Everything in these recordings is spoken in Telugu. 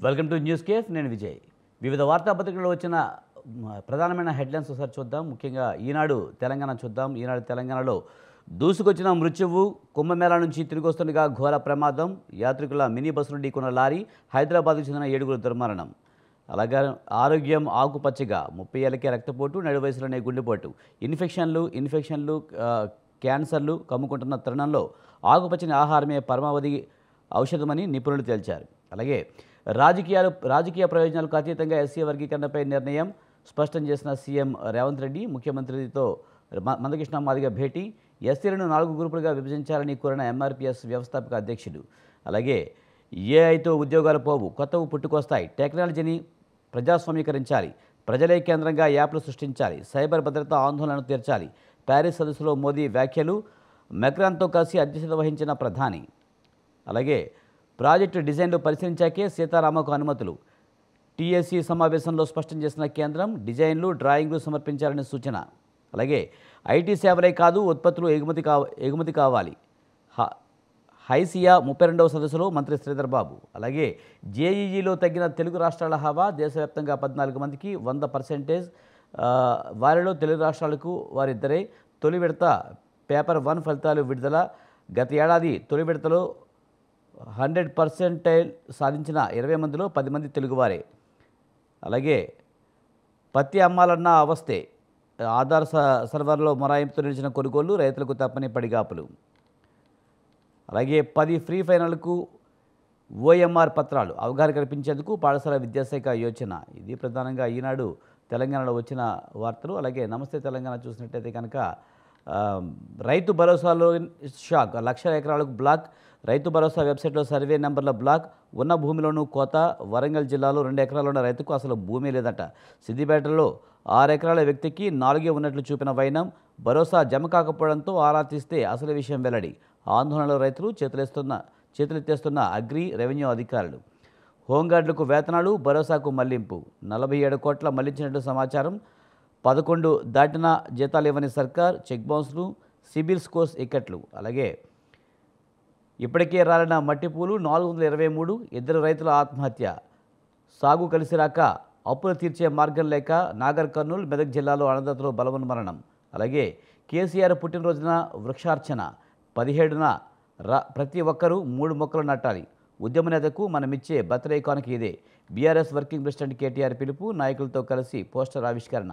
Welcome to news cafe. నేను విజయ్. వివిధ వార్తాపత్రికల్లో వచ్చిన ప్రధానమైన హెడ్లైన్స్ ఒకసారి చూద్దాం. ముఖ్యంగా ఈనాడు తెలంగాణ చూద్దాం. ఈనాడు తెలంగాణలో దూసుకొచ్చిన మృత్యువు, కుంభమేళా నుంచి తిరిగి వస్తుండగా ఘోర ప్రమాదం, యాత్రికుల మినీ బస్సును ఢీకొన్న లారీ, హైదరాబాద్కు చెందిన 7 దుర్మరణం. అలాగే ఆరోగ్యం ఆకుపచ్చగా, 30 ఏళ్లకే రక్తపోటు, నడి వయసులోనే గుండెపోటు, ఇన్ఫెక్షన్లు క్యాన్సర్లు కమ్ముకుంటున్న తరుణంలో ఆకుపచ్చని ఆహారమే పరమావధి ఔషధమని నిపుణులు తేల్చారు. అలాగే రాజకీయ ప్రయోజనాలకు అతీతంగా ఎస్సీ వర్గీకరణపై నిర్ణయం స్పష్టం చేసిన సీఎం రేవంత్ రెడ్డి. ముఖ్యమంత్రితో మందకృష్ణ మాదిగ భేటీ, ఎస్సీలను 4 గ్రూపులుగా విభజించాలని కోరిన ఎంఆర్పీఎస్ వ్యవస్థాపక అధ్యక్షుడు. అలాగే ఏఐతో ఉద్యోగాలు పోవు, కొత్తవి పుట్టుకొస్తాయి, టెక్నాలజీని ప్రజాస్వామీకరించాలి, ప్రజలే కేంద్రంగా యాప్లు సృష్టించాలి, సైబర్ భద్రతా ఆందోళనను తీర్చాలి, ప్యారిస్ సదస్సులో మోదీ వ్యాఖ్యలు, మెక్రాన్తో కలిసి అధ్యక్షత వహించిన ప్రధాని. అలాగే ప్రాజెక్టు డిజైన్లు పరిశీలించాకే సీతారామకు అనుమతులు, టీఎస్సీ సమావేశంలో స్పష్టం చేసిన కేంద్రం, డిజైన్లు డ్రాయింగ్లు సమర్పించాలని సూచన. అలాగే ఐటీ సేవలే కాదు, ఉత్పత్తులు ఎగుమతి కావాలి, హైసియా 32వ సదస్సులో మంత్రి శ్రీధర్ బాబు. అలాగే జేఈఈలో తగ్గిన తెలుగు రాష్ట్రాల హవా, దేశవ్యాప్తంగా 14 మందికి 100%, వారిలో తెలుగు రాష్ట్రాలకు వారిద్దరే. తొలి విడత పేపర్ 1 ఫలితాలు విడుదల. గత ఏడాది తొలి విడతలో 100% సాధించిన 20 మందిలో 10 మంది తెలుగువారే. అలాగే పత్తి అమ్మాలన్న అవస్థే, ఆధార్ సర్వర్లో మొరాయింపుతో నిలిచిన కొనుగోళ్లు, రైతులకు తప్పని పడిగాపులు. అలాగే 10 ఫ్రీ ఫైనల్కు ఓఎంఆర్ పత్రాలు, అవగాహన కల్పించేందుకు పాఠశాల విద్యాశాఖ యోచన. ఇది ప్రధానంగా ఈనాడు తెలంగాణలో వచ్చిన వార్తలు. అలాగే నమస్తే తెలంగాణ చూసినట్టయితే కనుక రైతు భరోసాలో షాక్, 1,00,000 ఎకరాలకు బ్లాక్, రైతు భరోసా వెబ్సైట్లో సర్వే నెంబర్ల బ్లాక్, ఉన్న భూమిలోనూ కోత. వరంగల్ జిల్లాలో 2 ఎకరాలు ఉన్న రైతుకు అసలు భూమి లేదట. సిద్దిపేటలో 6 ఎకరాల వ్యక్తికి 4 ఉన్నట్లు చూపిన వైనం, భరోసా జమ కాకపోవడంతో ఆరా తీస్తే అసలు విషయం వెల్లడి. ఆందోళనలో రైతులు, చేతులెత్తేస్తున్న అగ్రి రెవెన్యూ అధికారులు. హోంగార్డులకు వేతనాలు, భరోసాకు మళ్లింపు, 47 కోట్ల మళ్లించినట్లు సమాచారం. 11 దాటిన జీతాలు ఇవ్వని సర్కార్, చెక్ బౌన్స్లు, సిబిల్ స్కోర్స్ ఇక్కట్లు. అలాగే ఇప్పటికే రాలిన మట్టిపూలు 423, 2 రైతుల ఆత్మహత్య. సాగు కలిసి రాక అప్పులు తీర్చే మార్గం లేక నాగర్ కర్నూల్, మెదక్ జిల్లాలో అన్నదాతలు బలవన్మరణం. అలాగే కేసీఆర్ పుట్టినరోజున వృక్షార్చన, 17న ప్రతి ఒక్కరూ 3 మొక్కలు నాటాలి. ఉద్యమ నేతకు మనమిచ్చే బర్త్డే కానుక ఇదే. బీఆర్ఎస్ వర్కింగ్ ప్రెసిడెంట్ కేటీఆర్ పిలుపు, నాయకులతో కలిసి పోస్టర్ ఆవిష్కరణ.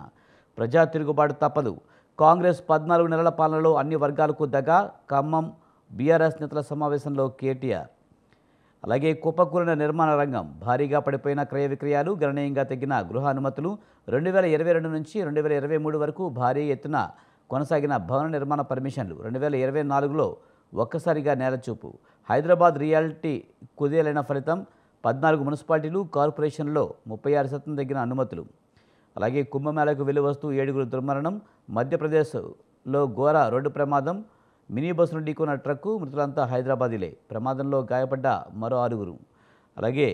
ప్రజా తిరుగుబాటు తప్పదు, కాంగ్రెస్ 14 నెలల పాలనలో అన్ని వర్గాలకు దగా, ఖమ్మం బీఆర్ఎస్ నేతల సమావేశంలో కేటీఆర్. అలాగే కుప్పకూలిన నిర్మాణ రంగం, భారీగా పడిపోయిన క్రయ విక్రయాలు, గణనీయంగా తగ్గిన గృహ అనుమతులు. 2022 నుంచి 2023 వరకు భారీ ఎత్తున కొనసాగిన భవన నిర్మాణ పర్మిషన్లు. 2024లో ఒక్కసారిగా నేలచూపు. హైదరాబాద్ రియాలిటీ కుదేలైన ఫలితం, 14 మున్సిపాలిటీలు, కార్పొరేషన్లో 36% తగ్గిన అనుమతులు. అలాగే కుంభమేళాకు వెళ్లి వస్తూ 7 దుర్మరణం. మధ్యప్రదేశ్లో ఘోర రోడ్డు ప్రమాదం, మినీ బస్సును ఢీకొన్న ట్రక్కు, మృతులంతా హైదరాబాదీలే. ప్రమాదంలో గాయపడ్డ మరో 6. అలాగే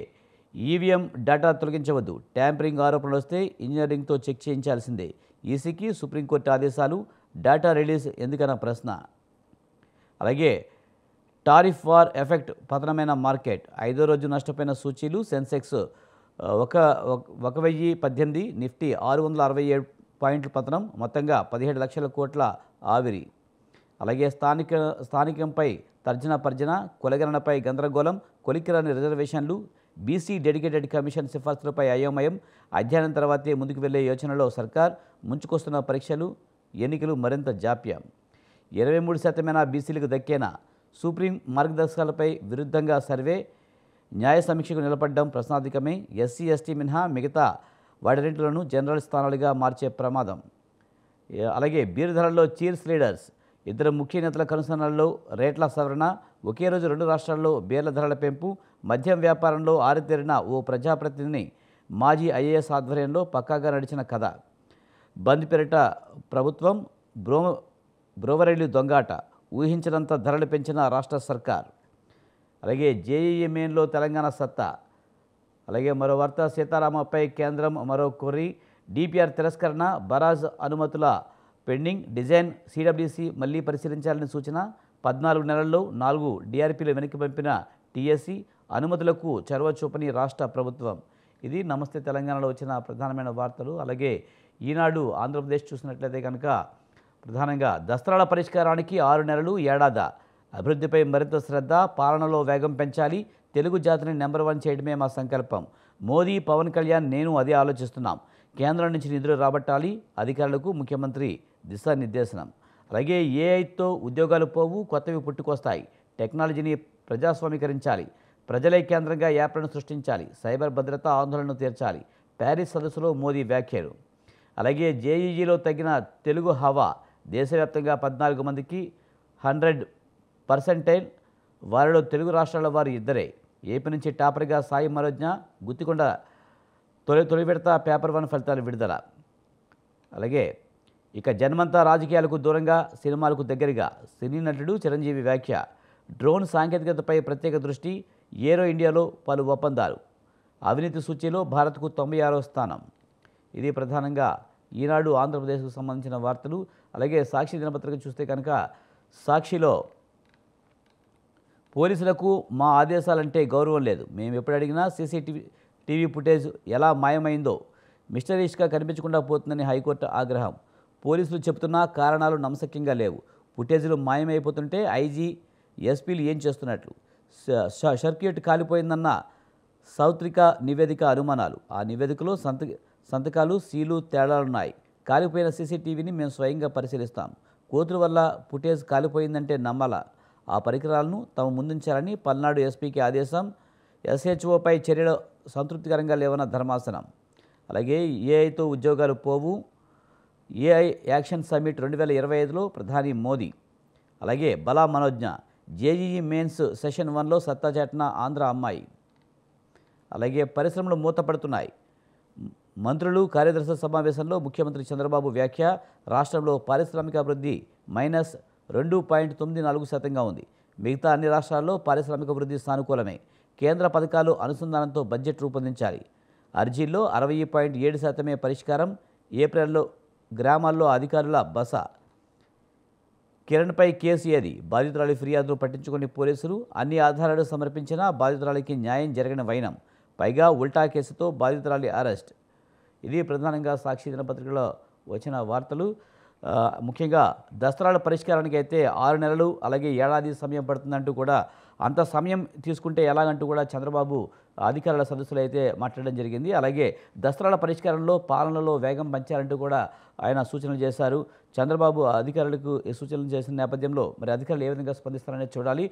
ఈవీఎం డేటా తొలగించవద్దు, ట్యాంపరింగ్ ఆరోపణలు వస్తే ఇంజనీరింగ్తో చెక్ చేయించాల్సిందే. ఈసీకి సుప్రీంకోర్టు ఆదేశాలు, డేటా రిలీజ్ ఎందుకన్న ప్రశ్న. అలాగే టారిఫ్ వార్ ఎఫెక్ట్, పతనమైన మార్కెట్, 5వ రోజు నష్టపోయిన సూచీలు. సెన్సెక్స్ 1018, నిఫ్టీ 667 పాయింట్ల పతనం, మొత్తంగా 17 లక్షల కోట్ల ఆవిరి. అలాగే స్థానికంపై తర్జన పర్జన, కులగణనపై గందరగోళం, కొలిక్కిరాని రిజర్వేషన్లు, బీసీ డెడికేటెడ్ కమిషన్ సిఫార్సులపై అయోమయం, అధ్యయనం తర్వాతే ముందుకు వెళ్లే యోచనలో సర్కార్, ముంచుకొస్తున్న పరీక్షలు, ఎన్నికలు మరింత జాప్యం. 23% బీసీలకు దక్కేనా, సుప్రీం మార్గదర్శకాలపై విరుద్ధంగా సర్వే, న్యాయ సమీక్షకు నిలబడ్డం ప్రశ్నార్థకమే. ఎస్సీ ఎస్టీ మినహా మిగతా వాటిరెంట్లను జనరల్ స్థానాలుగా మార్చే ప్రమాదం. అలాగే బీర్ ధరల్లో చీర్స్ లీడర్స్, 2 ముఖ్య నేతల కనుసన్నల్లో రేట్ల సవరణ, ఒకే రోజు 2 రాష్ట్రాల్లో బీర్ల ధరల పెంపు, మద్యం వ్యాపారంలో ఆరితేరిన ఓ ప్రజాప్రతినిధిని మాజీ ఐఏఎస్ ఆధ్వర్యంలో పక్కాగా నడిచిన కథ. బంద్ పేరిట ప్రభుత్వం, బ్రోవరైలు దొంగాట, ఊహించినంత ధరలు పెంచిన రాష్ట్ర సర్కార్. అలాగే జేఈఈ మెయిన్లో తెలంగాణ సత్తా. అలాగే మరో వార్త, సీతారామపై కేంద్రం మరో కొర్రీ, డిపిఆర్ తిరస్కరణ, బరాజ్ అనుమతుల పెండింగ్, డిజైన్ సిడబ్ల్యూసీ మళ్లీ పరిశీలించాలని సూచన. 14 నెలల్లో 4 డిఆర్పీలు వెనక్కి పంపిన టీఎస్సీ అనుమతులకు చొరవ చూపని రాష్ట్ర ప్రభుత్వం. ఇది నమస్తే తెలంగాణలో వచ్చిన ప్రధానమైన వార్తలు. అలాగే ఈనాడు ఆంధ్రప్రదేశ్ చూసినట్లయితే కనుక ప్రధానంగా దసరాల పరిష్కారానికి 6 నెలలు ఏడాద, అభివృద్ధిపై మరింత శ్రద్ధ, పాలనలో వేగం పెంచాలి, తెలుగు జాతిని నెంబర్ 1 చేయడమే మా సంకల్పం. మోదీ, పవన్ కళ్యాణ్, నేను అదే ఆలోచిస్తున్నాం. కేంద్రం నుంచి నిధులు రాబట్టాలి, అధికారులకు ముఖ్యమంత్రి దిశానిర్దేశనం. అలాగే ఏఐతో ఉద్యోగాలు పోవు, కొత్తవి పుట్టుకొస్తాయి, టెక్నాలజీని ప్రజాస్వామీకరించాలి, ప్రజలే కేంద్రంగా యాప్లను సృష్టించాలి, సైబర్ భద్రత ఆందోళనను తీర్చాలి, ప్యారిస్ సదస్సులో మోదీ వ్యాఖ్యలు. అలాగే జేఈఈలో తగ్గిన తెలుగు హవా, దేశవ్యాప్తంగా 14 మందికి 100%, వారిలో తెలుగు రాష్ట్రాల వారు 2. ఏపీ నుంచి టాపర్గా సాయి మనోజ్ఞ, గుత్తికొండ తొలి విడత పేపర్ 1 ఫలితాలు విడుదల. అలాగే ఇక జన్మంతా రాజకీయాలకు దూరంగా, సినిమాలకు దగ్గరగా, సినీ నటుడు చిరంజీవి వ్యాఖ్య. డ్రోన్ సాంకేతికతపై ప్రత్యేక దృష్టి, ఏరో ఇండియాలో పలు ఒప్పందాలు, అవినీతి సూచీలో భారత్కు 96వ స్థానం. ఇది ప్రధానంగా ఈనాడు ఆంధ్రప్రదేశ్కు సంబంధించిన వార్తలు. అలాగే సాక్షి దినపత్రిక చూస్తే కనుక సాక్షిలో పోలీసులకు మా ఆదేశాలంటే గౌరవం లేదు, మేము ఎప్పుడు అడిగినా టీవీ ఫుటేజ్ ఎలా మాయమైందో మిస్టరీస్గా కనిపించకుండా పోతుందని హైకోర్టు ఆగ్రహం. పోలీసులు చెబుతున్నా కారణాలు నమ్మశక్యంగా లేవు, ఫుటేజ్లు మాయమైపోతుంటే ఐజీ, ఎస్పీలు ఏం చేస్తున్నట్లు. సర్క్యూట్ కాలిపోయిందన్న సౌత్రిక నివేదిక అనుమానాలు, ఆ నివేదికలో సంతకాలు, సీలు తేడాలున్నాయి. కాలిపోయిన సీసీటీవీని మేము స్వయంగా పరిశీలిస్తాం. కోతుల వల్ల ఫుటేజ్ కాలిపోయిందంటే నమ్మాలా? ఆ పరికరాలను తమ ముందుంచాలని పల్నాడు ఎస్పీకి ఆదేశం. ఎస్హెచ్ఓపై చర్యలు సంతృప్తికరంగా లేవన్న ధర్మాసనం. అలాగే ఏఐతో ఉద్యోగాలు పోవు, ఏఐ యాక్షన్ సమ్మిట్ 2025లో ప్రధాని మోదీ. అలాగే బలా మనోజ్ఞ, జేఈఈ మెయిన్స్ సెషన్ 1లో సత్తా చాటిన ఆంధ్ర అమ్మాయి. అలాగే పరిశ్రమలు మూతపడుతున్నాయి, మంత్రులు కార్యదర్శి సమావేశంలో ముఖ్యమంత్రి చంద్రబాబు వ్యాఖ్య. రాష్ట్రంలో పారిశ్రామికాభివృద్ధి -2.94% ఉంది. మిగతా అన్ని రాష్ట్రాల్లో పారిశ్రామికాభివృద్ధి సానుకూలమే. కేంద్ర పథకాలు అనుసంధానంతో బడ్జెట్ రూపొందించాలి. అర్జీల్లో 60.7% పరిష్కారం. ఏప్రిల్లో గ్రామాల్లో అధికారుల బస. కిరణ్పై కేసు ఏది? బాధితురాలి ఫిర్యాదును పట్టించుకుని పోలీసులు. అన్ని ఆధారాలు సమర్పించినా బాధితురాలికి న్యాయం జరగని వైనం. పైగా ఉల్టా కేసుతో బాధితురాలి అరెస్ట్. ఇది ప్రధానంగా సాక్షి దినపత్రికలో వచ్చిన వార్తలు. ముఖ్యంగా దసరాల పరిష్కారానికి అయితే 6 నెలలు, అలాగే ఏడాది సమయం పడుతుందంటూ కూడా, అంత సమయం తీసుకుంటే ఎలాగంటూ కూడా చంద్రబాబు అధికారుల సదస్సులో అయితే మాట్లాడడం జరిగింది. అలాగే దసరాల పరిష్కారంలో పాలనలో వేగం పెంచాలంటూ కూడా ఆయన సూచనలు చేశారు. చంద్రబాబు అధికారులకు సూచనలు చేసిన నేపథ్యంలో మరి అధికారులు ఏ విధంగా స్పందిస్తారనేది చూడాలి.